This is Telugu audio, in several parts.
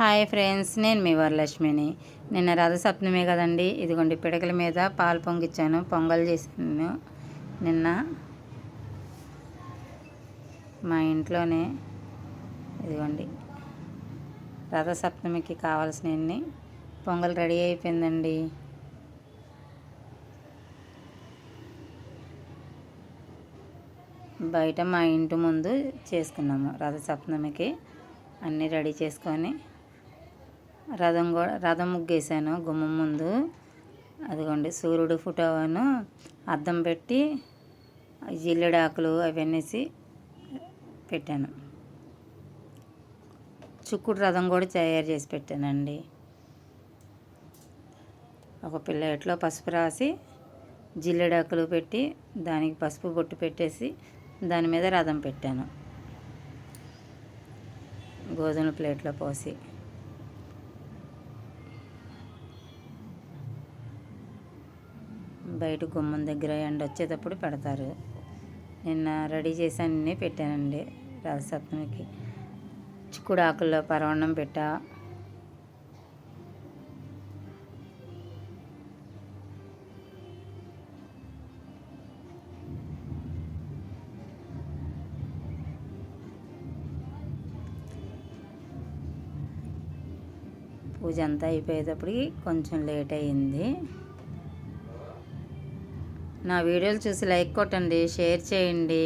హాయ్ ఫ్రెండ్స్, నేను మీ వరలక్ష్మిని. నిన్న రథసప్తమి కదండి. ఇదిగోండి పిడకల మీద పాలు పొంగిచ్చాను, పొంగల్ చేశాను నిన్న మా ఇంట్లోనే. ఇదిగోండి రథసప్తమికి కావాల్సినవన్నీ పొంగల్ రెడీ అయిపోయిందండి. బయట మా ఇంటి ముందు చేసుకున్నాము రథసప్తమికి. అన్నీ రెడీ చేసుకొని రథం ముగ్గేసాను గుమ్మం ముందు. అదిగోండి సూర్యుడు ఫోటోను అద్దం పెట్టి జిల్లెడాకులు అవన్నీ పెట్టాను. చుక్కుడు రథం కూడా తయారు చేసి పెట్టానండి. ఒక ప్లేట్లో పసుపు రాసి జిల్లెడాకులు పెట్టి దానికి పసుపు బొట్టు పెట్టేసి దాని మీద రథం పెట్టాను, గోధుమ ప్లేట్లో పోసి. బయట గుమ్మం దగ్గర ఎండ వచ్చేటప్పుడు పెడతారు. నిన్న రెడీ చేసి అన్నీ పెట్టానండి రథసప్తమికి. చిక్కుడు ఆకుల్లో పరవన్నం పెట్టా. పూజ అంతా అయిపోయేటప్పటికి కొంచెం లేట్ అయ్యింది. నా వీడియోలు చూసి లైక్ కొట్టండి, షేర్ చేయండి,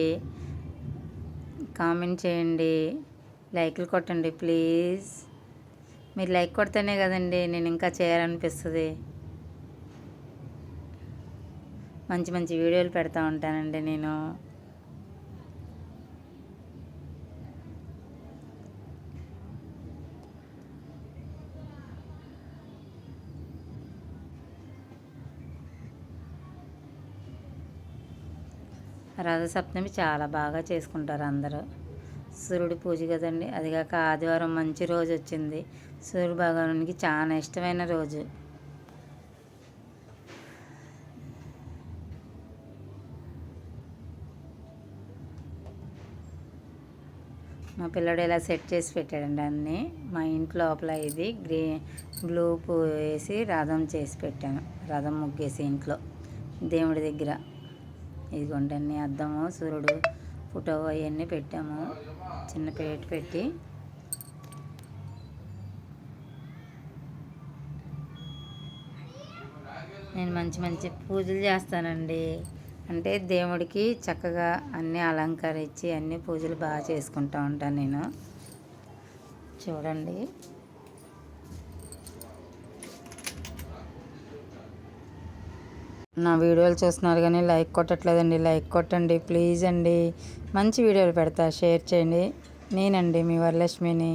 కామెంట్ చేయండి, లైక్లు కొట్టండి ప్లీజ్. మీరు లైక్ కొడితేనే కదండి నేను ఇంకా చేయాలనిపిస్తుంది. మంచి మంచి వీడియోలు పెడతా ఉంటానండి నేను. రథసప్తమి చాలా బాగా చేసుకుంటారు అందరూ. సూర్యుడి పూజ కదండి. అదిగాక ఆదివారం మంచి రోజు వచ్చింది. సూర్య భగవానునికి చాలా ఇష్టమైన రోజు. మా పిల్లడు ఇలా సెట్ చేసి పెట్టాడండి అన్నీ. మా ఇంటి లోపల ఇది బ్లూ పువ్వు వేసి రథం చేసి పెట్టాను, రథం ముగ్గేసి ఇంట్లో దేవుడి దగ్గర. ఇదిగోండి అన్నీ అద్దము, సూర్యుడు ఫోటో అవన్నీ పెట్టాము. చిన్న ప్లేట్ పెట్టి నేను మంచి మంచి పూజలు చేస్తానండి. అంటే దేవుడికి చక్కగా అన్నీ అలంకరించి అన్ని పూజలు బాగా చేసుకుంటూ ఉంటాను నేను. చూడండి నా వీడియోలు చూస్తున్నారు కానీ లైక్ కొట్టట్లేదండి. లైక్ కొట్టండి ప్లీజ్ అండి. మంచి వీడియోలు పెడతా, షేర్ చేయండి. నేనండి మీ వరలక్ష్మిని.